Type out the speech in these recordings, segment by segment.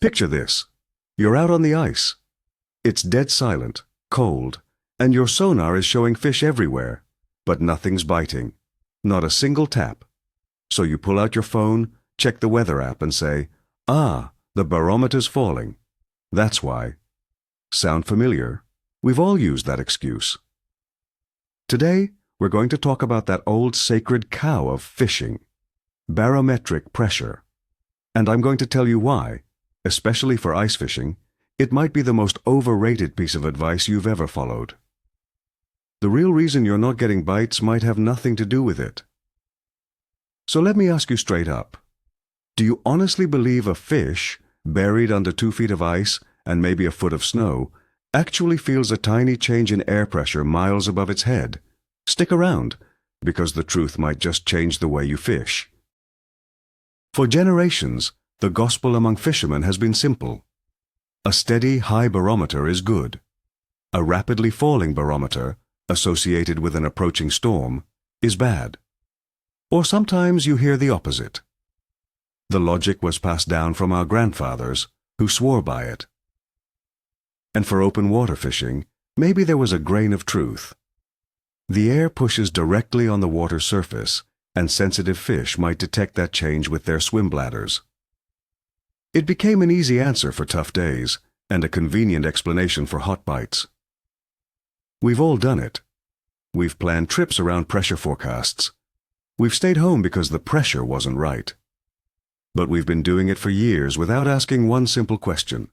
Picture this. You're out on the ice. It's dead silent, cold, and your sonar is showing fish everywhere, but nothing's biting. Not a single tap. So you pull out your phone, check the weather app and say, the barometer's falling. That's why. Sound familiar? We've all used that excuse. Today, we're going to talk about that old sacred cow of fishing, barometric pressure. And I'm going to tell you why, especially for ice fishing, it might be the most overrated piece of advice you've ever followed. The real reason you're not getting bites might have nothing to do with it. So let me ask you straight up. Do you honestly believe a fish, buried under 2 feet of ice and maybe a foot of snow, actually feels a tiny change in air pressure miles above its head? Stick around, because the truth might just change the way you fish. For generations, the gospel among fishermen has been simple. A steady, high barometer is good. A rapidly falling barometer, associated with an approaching storm, is bad. Or sometimes you hear the opposite. The logic was passed down from our grandfathers, who swore by it. And for open water fishing, maybe there was a grain of truth. The air pushes directly on the water surface, and sensitive fish might detect that change with their swim bladders. It became an easy answer for tough days, and a convenient explanation for hot bites. We've all done it. We've planned trips around pressure forecasts. We've stayed home because the pressure wasn't right. But we've been doing it for years without asking one simple question.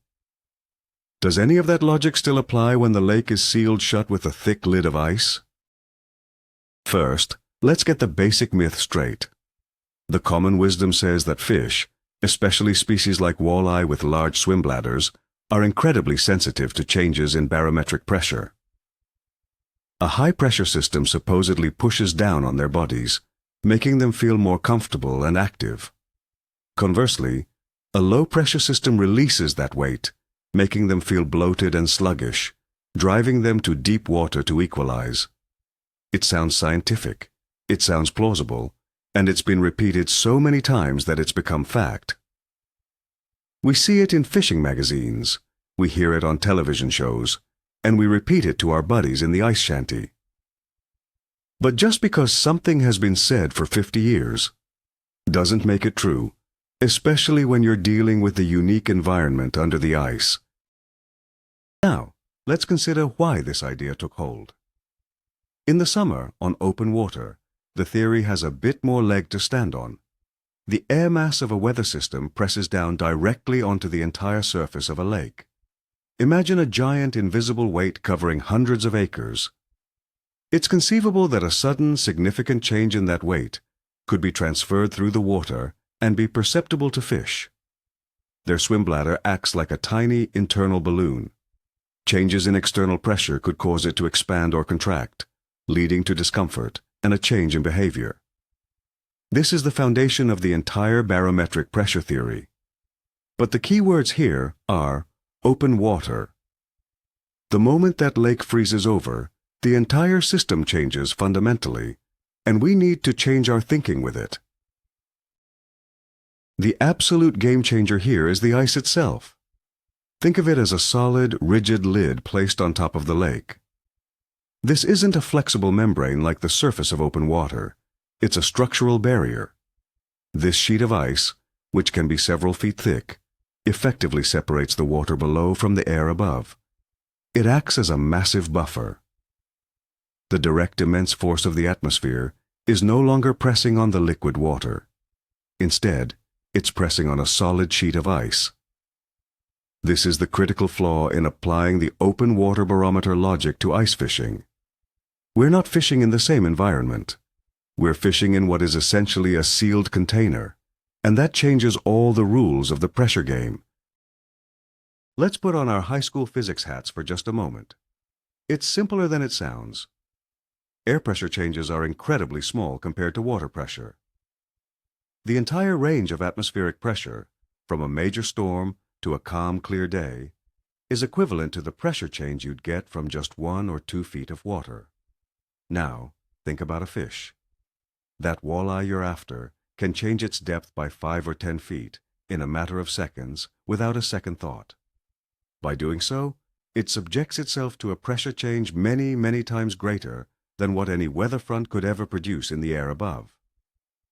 Does any of that logic still apply when the lake is sealed shut with a thick lid of ice? First, let's get the basic myth straight. The common wisdom says that fish, especially species like walleye with large swim bladders, are incredibly sensitive to changes in barometric pressure. A high-pressure system supposedly pushes down on their bodies, making them feel more comfortable and active. Conversely, a low-pressure system releases that weight, making them feel bloated and sluggish, driving them to deep water to equalize. It sounds scientific, it sounds plausible, and it's been repeated so many times that it's become fact. We see it in fishing magazines, we hear it on television shows, and we repeat it to our buddies in the ice shanty. But just because something has been said for 50 years doesn't make it true, especially when you're dealing with the unique environment under the ice. Now, let's consider why this idea took hold. In the summer, on open water, the theory has a bit more leg to stand on. The air mass of a weather system presses down directly onto the entire surface of a lake. Imagine a giant invisible weight covering hundreds of acres. It's conceivable that a sudden, significant change in that weight could be transferred through the water and be perceptible to fish. Their swim bladder acts like a tiny internal balloon. Changes in external pressure could cause it to expand or contract, leading to discomfort and a change in behavior. This is the foundation of the entire barometric pressure theory. But the key words here are open water. The moment that lake freezes over, the entire system changes fundamentally, and we need to change our thinking with it. The absolute game changer here is the ice itself. Think of it as a solid, rigid lid placed on top of the lake. This isn't a flexible membrane like the surface of open water. It's a structural barrier. This sheet of ice, which can be several feet thick, effectively separates the water below from the air above. It acts as a massive buffer. The direct immense force of the atmosphere is no longer pressing on the liquid water. Instead, it's pressing on a solid sheet of ice. This is the critical flaw in applying the open water barometer logic to ice fishing. We're not fishing in the same environment. We're fishing in what is essentially a sealed container, and that changes all the rules of the pressure game. Let's put on our high school physics hats for just a moment. It's simpler than it sounds. Air pressure changes are incredibly small compared to water pressure. The entire range of atmospheric pressure, from a major storm to a calm, clear day, is equivalent to the pressure change you'd get from just 1 or 2 feet of water. Now, think about a fish. That walleye you're after can change its depth by 5 or 10 feet, in a matter of seconds without a second thought. By doing so, it subjects itself to a pressure change many, many times greater than what any weather front could ever produce in the air above.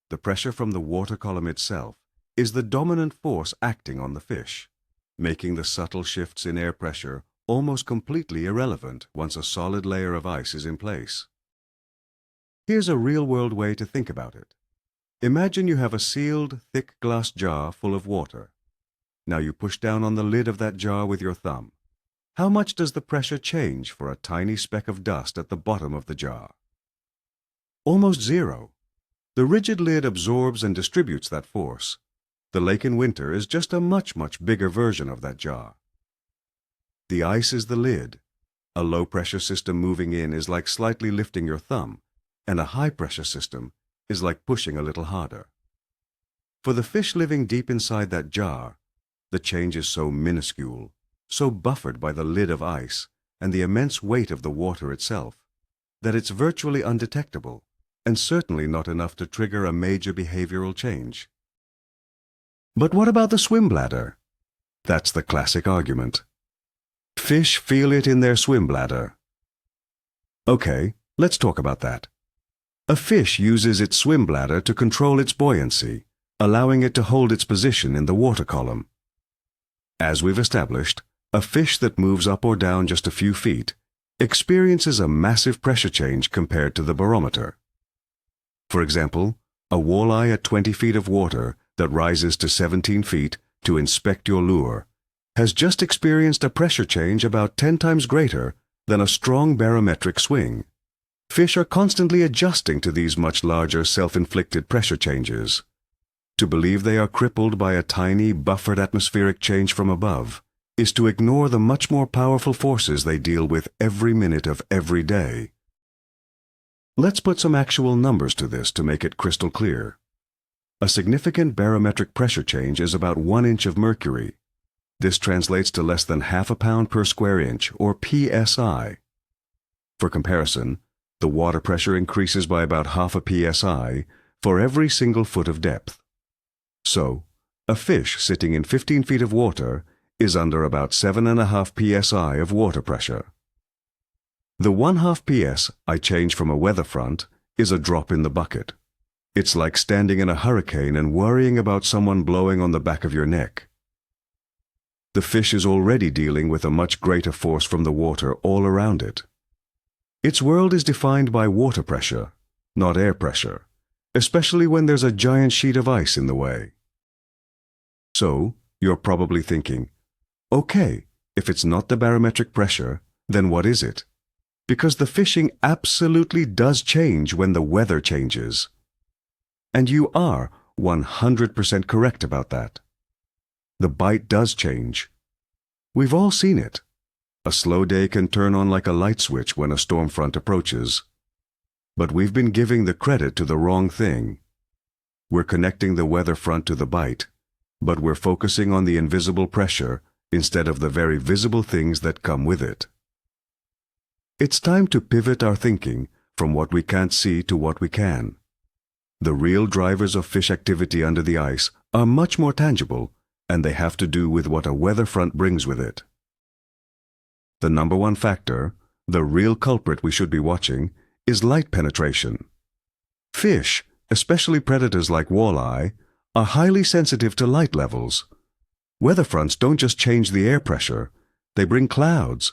The pressure from the water column itself is the dominant force acting on the fish, making the subtle shifts in air pressure almost completely irrelevant once a solid layer of ice is in place. Here's a real-world way to think about it. Imagine you have a sealed, thick glass jar full of water. Now you push down on the lid of that jar with your thumb. How much does the pressure change for a tiny speck of dust at the bottom of the jar? Almost zero. The rigid lid absorbs and distributes that force. The lake in winter is just a much, much bigger version of that jar. The ice is the lid. A low-pressure system moving in is like slightly lifting your thumb, and a high-pressure system is like pushing a little harder. For the fish living deep inside that jar, the change is so minuscule, so buffered by the lid of ice and the immense weight of the water itself, that it's virtually undetectable and certainly not enough to trigger a major behavioral change. But what about the swim bladder? That's the classic argument. Fish feel it in their swim bladder. Okay, let's talk about that. A fish uses its swim bladder to control its buoyancy, allowing it to hold its position in the water column. As we've established, a fish that moves up or down just a few feet experiences a massive pressure change compared to the barometer. For example, a walleye at 20 feet of water that rises to 17 feet to inspect your lure has just experienced a pressure change about 10 times greater than a strong barometric swing. Fish are constantly adjusting to these much larger self-inflicted pressure changes. To believe they are crippled by a tiny, buffered atmospheric change from above is to ignore the much more powerful forces they deal with every minute of every day. Let's put some actual numbers to this to make it crystal clear. A significant barometric pressure change is about 1 inch of mercury. This translates to less than half a pound per square inch, or psi. For comparison, the water pressure increases by about half a psi for every single foot of depth. So, a fish sitting in 15 feet of water is under about 7.5 psi of water pressure. The 1/2 psi change from a weather front is a drop in the bucket. It's like standing in a hurricane and worrying about someone blowing on the back of your neck. The fish is already dealing with a much greater force from the water all around it. Its world is defined by water pressure, not air pressure, especially when there's a giant sheet of ice in the way. So, you're probably thinking, okay, if it's not the barometric pressure, then what is it? Because the fishing absolutely does change when the weather changes. And you are 100% correct about that. The bite does change. We've all seen it. A slow day can turn on like a light switch when a storm front approaches. But we've been giving the credit to the wrong thing. We're connecting the weather front to the bite, but we're focusing on the invisible pressure instead of the very visible things that come with it. It's time to pivot our thinking from what we can't see to what we can. The real drivers of fish activity under the ice are much more tangible, and they have to do with what a weather front brings with it. The number one factor, the real culprit we should be watching, is light penetration. Fish, especially predators like walleye, are highly sensitive to light levels. Weather fronts don't just change the air pressure, they bring clouds,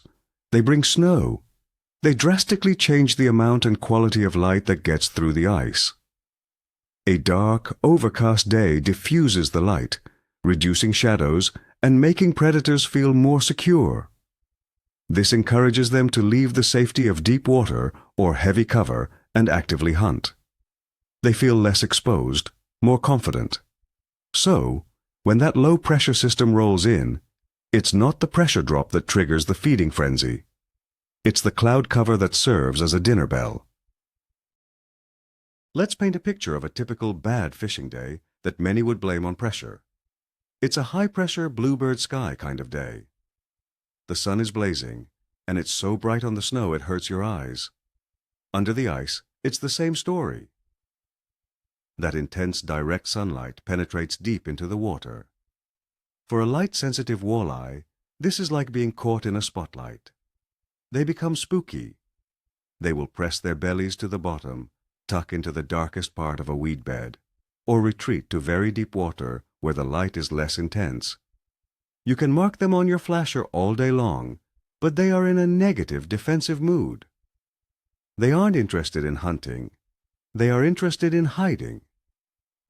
they bring snow. They drastically change the amount and quality of light that gets through the ice. A dark, overcast day diffuses the light, reducing shadows and making predators feel more secure. This encourages them to leave the safety of deep water or heavy cover and actively hunt. They feel less exposed, more confident. So, when that low-pressure system rolls in, it's not the pressure drop that triggers the feeding frenzy. It's the cloud cover that serves as a dinner bell. Let's paint a picture of a typical bad fishing day that many would blame on pressure. It's a high-pressure bluebird sky kind of day. The sun is blazing, and it's so bright on the snow it hurts your eyes. Under the ice, it's the same story. That intense direct sunlight penetrates deep into the water, For a light-sensitive walleye, this is like being caught in a spotlight. They become spooky. They will press their bellies to the bottom, tuck into the darkest part of a weed bed, or retreat to very deep water where the light is less intense. You can mark them on your flasher all day long, but they are in a negative, defensive mood. They aren't interested in hunting. They are interested in hiding.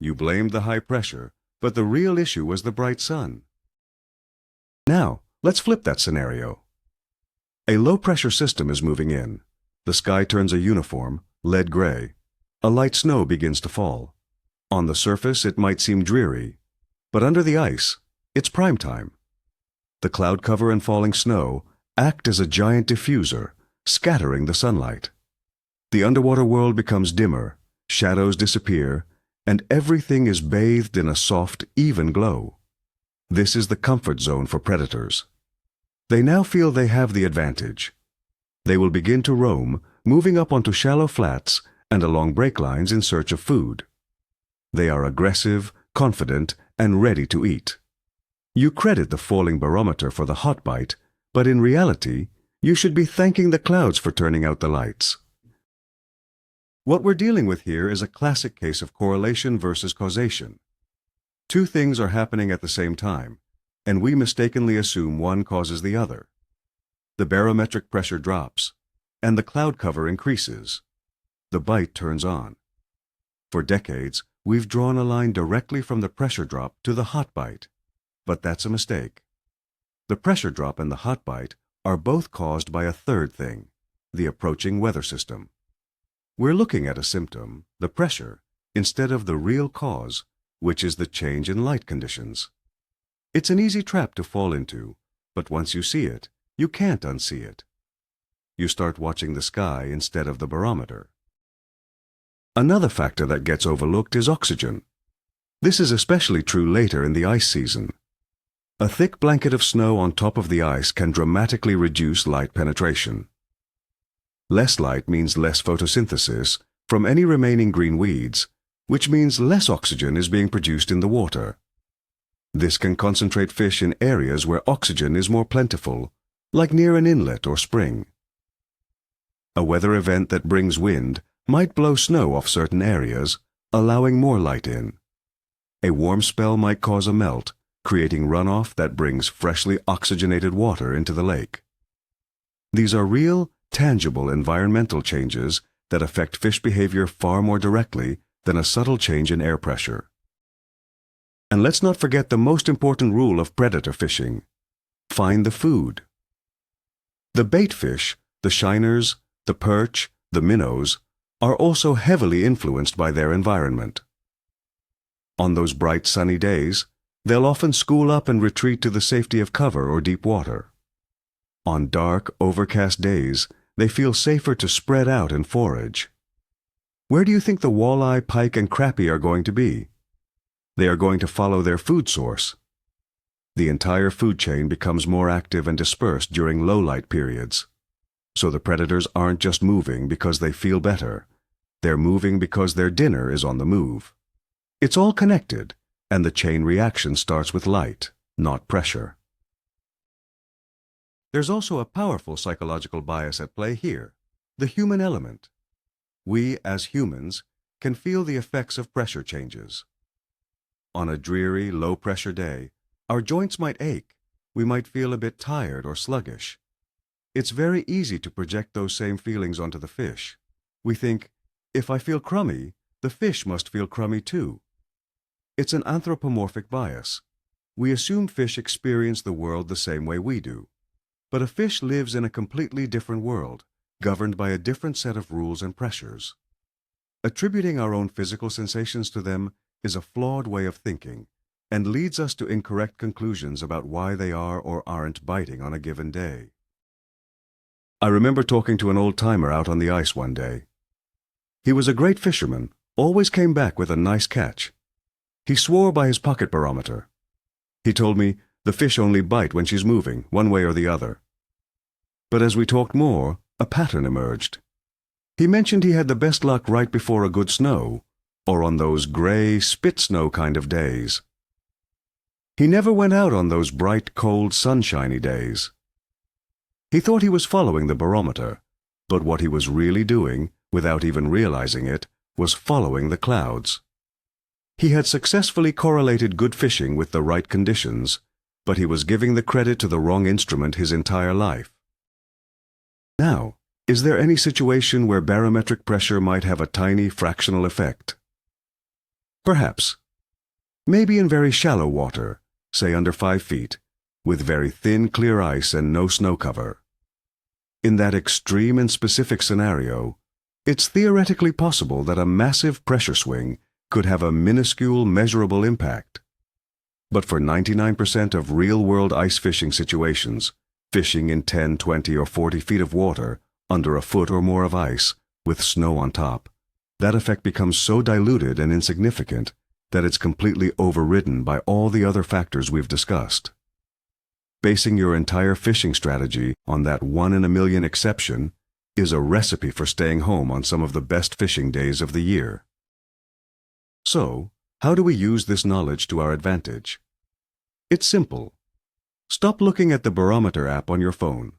You blamed the high pressure, but the real issue was the bright sun. Now, let's flip that scenario. A low-pressure system is moving in. The sky turns a uniform, lead gray. A light snow begins to fall. On the surface, it might seem dreary, but under the ice, it's prime time. The cloud cover and falling snow act as a giant diffuser, scattering the sunlight. The underwater world becomes dimmer, shadows disappear, and everything is bathed in a soft, even glow. This is the comfort zone for predators. They now feel they have the advantage. They will begin to roam, moving up onto shallow flats and along break lines in search of food. They are aggressive, confident, and ready to eat. You credit the falling barometer for the hot bite, but in reality, you should be thanking the clouds for turning out the lights. What we're dealing with here is a classic case of correlation versus causation. Two things are happening at the same time, and we mistakenly assume one causes the other. The barometric pressure drops, and the cloud cover increases. The bite turns on. For decades, we've drawn a line directly from the pressure drop to the hot bite, but that's a mistake. The pressure drop and the hot bite are both caused by a third thing, the approaching weather system. We're looking at a symptom, the pressure, instead of the real cause, which is the change in light conditions. It's an easy trap to fall into, but once you see it, you can't unsee it. You start watching the sky instead of the barometer. Another factor that gets overlooked is oxygen. This is especially true later in the ice season. A thick blanket of snow on top of the ice can dramatically reduce light penetration. Less light means less photosynthesis from any remaining green weeds, which means less oxygen is being produced in the water. This can concentrate fish in areas where oxygen is more plentiful, like near an inlet or spring. A weather event that brings wind might blow snow off certain areas, allowing more light in. A warm spell might cause a melt, creating runoff that brings freshly oxygenated water into the lake. These are real, tangible environmental changes that affect fish behavior far more directly than a subtle change in air pressure. And let's not forget the most important rule of predator fishing: find the food. The bait fish, the shiners, the perch, the minnows, are also heavily influenced by their environment. On those bright sunny days, they'll often school up and retreat to the safety of cover or deep water. On dark, overcast days, they feel safer to spread out and forage. Where do you think the walleye, pike, and crappie are going to be? They are going to follow their food source. The entire food chain becomes more active and dispersed during low-light periods. So the predators aren't just moving because they feel better. They're moving because their dinner is on the move. It's all connected, and the chain reaction starts with light, not pressure. There's also a powerful psychological bias at play here, the human element. We, as humans, can feel the effects of pressure changes. On a dreary, low-pressure day, our joints might ache, we might feel a bit tired or sluggish. It's very easy to project those same feelings onto the fish. We think, if I feel crummy, the fish must feel crummy too. It's an anthropomorphic bias. We assume fish experience the world the same way we do. But a fish lives in a completely different world, governed by a different set of rules and pressures. Attributing our own physical sensations to them is a flawed way of thinking and leads us to incorrect conclusions about why they are or aren't biting on a given day. I remember talking to an old-timer out on the ice one day. He was a great fisherman, always came back with a nice catch. He swore by his pocket barometer. He told me, the fish only bite when she's moving, one way or the other. But as we talked more, a pattern emerged. He mentioned he had the best luck right before a good snow, or on those gray, spit snow kind of days. He never went out on those bright, cold, sunshiny days. He thought he was following the barometer, but what he was really doing, without even realizing it, was following the clouds. He had successfully correlated good fishing with the right conditions, but he was giving the credit to the wrong instrument his entire life. Now, is there any situation where barometric pressure might have a tiny fractional effect? Perhaps. Maybe in very shallow water, say under 5 feet, with very thin, clear ice and no snow cover. In that extreme and specific scenario, it's theoretically possible that a massive pressure swing could have a minuscule, measurable impact. But for 99% of real-world ice fishing situations, fishing in 10, 20, or 40 feet of water, under a foot or more of ice, with snow on top, that effect becomes so diluted and insignificant that it's completely overridden by all the other factors we've discussed. Basing your entire fishing strategy on that 1-in-a-million exception is a recipe for staying home on some of the best fishing days of the year. So, how do we use this knowledge to our advantage? It's simple. Stop looking at the Barometer app on your phone.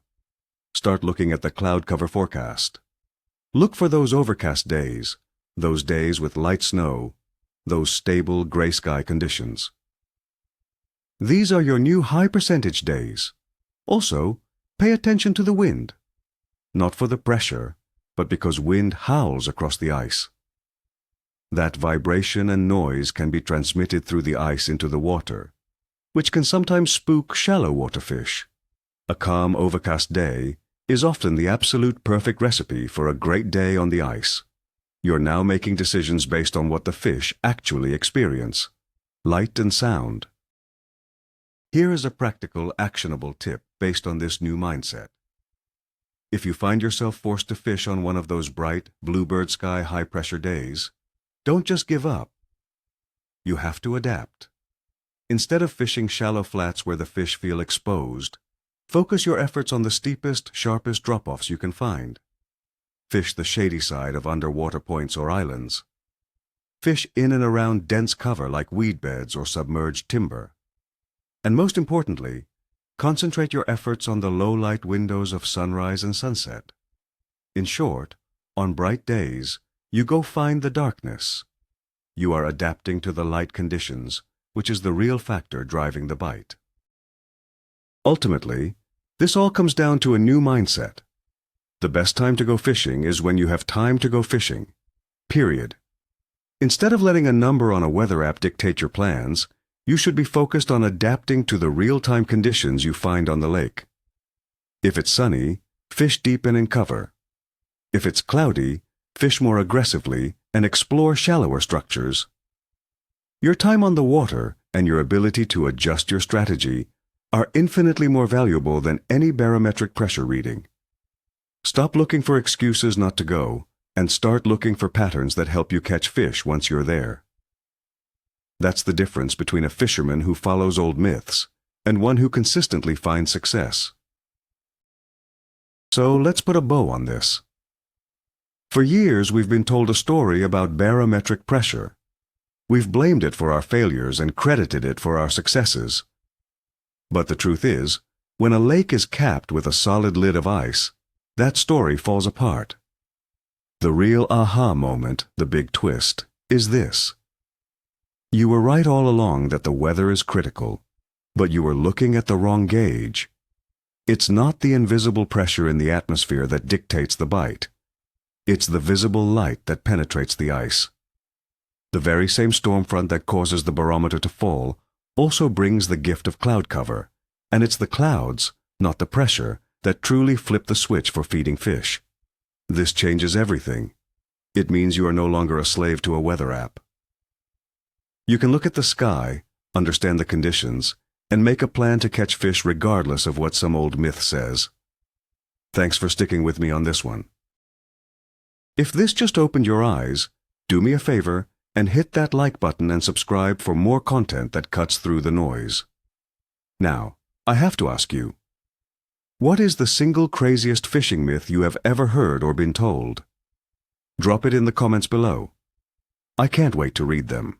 Start looking at the cloud cover forecast. Look for those overcast days, those days with light snow, those stable gray sky conditions. These are your new high-percentage days. Also, pay attention to the wind. Not for the pressure, but because wind howls across the ice. That vibration and noise can be transmitted through the ice into the water, which can sometimes spook shallow water fish. A calm, overcast day is often the absolute perfect recipe for a great day on the ice. You're now making decisions based on what the fish actually experience, light and sound. Here is a practical, actionable tip based on this new mindset. If you find yourself forced to fish on one of those bright, bluebird sky high-pressure days, don't just give up. You have to adapt. Instead of fishing shallow flats where the fish feel exposed, focus your efforts on the steepest, sharpest drop-offs you can find. Fish the shady side of underwater points or islands. Fish in and around dense cover like weed beds or submerged timber. And most importantly, concentrate your efforts on the low-light windows of sunrise and sunset. In short, on bright days, you go find the darkness. You are adapting to the light conditions, which is the real factor driving the bite. Ultimately, this all comes down to a new mindset. The best time to go fishing is when you have time to go fishing. Period. Instead of letting a number on a weather app dictate your plans, you should be focused on adapting to the real-time conditions you find on the lake. If it's sunny, fish deep and in cover. If it's cloudy, fish more aggressively and explore shallower structures. Your time on the water and your ability to adjust your strategy are infinitely more valuable than any barometric pressure reading. Stop looking for excuses not to go and start looking for patterns that help you catch fish once you're there. That's the difference between a fisherman who follows old myths and one who consistently finds success. So let's put a bow on this. For years we've been told a story about barometric pressure. We've blamed it for our failures and credited it for our successes. But the truth is, when a lake is capped with a solid lid of ice, that story falls apart. The real aha moment, the big twist, is this. You were right all along that the weather is critical, but you were looking at the wrong gauge. It's not the invisible pressure in the atmosphere that dictates the bite. It's the visible light that penetrates the ice. The very same storm front that causes the barometer to fall also brings the gift of cloud cover, and it's the clouds, not the pressure, that truly flip the switch for feeding fish. This changes everything. It means you are no longer a slave to a weather app. You can look at the sky, understand the conditions, and make a plan to catch fish regardless of what some old myth says. Thanks for sticking with me on this one. If this just opened your eyes, do me a favor and hit that like button and subscribe for more content that cuts through the noise. Now, I have to ask you, what is the single craziest fishing myth you have ever heard or been told? Drop it in the comments below. I can't wait to read them.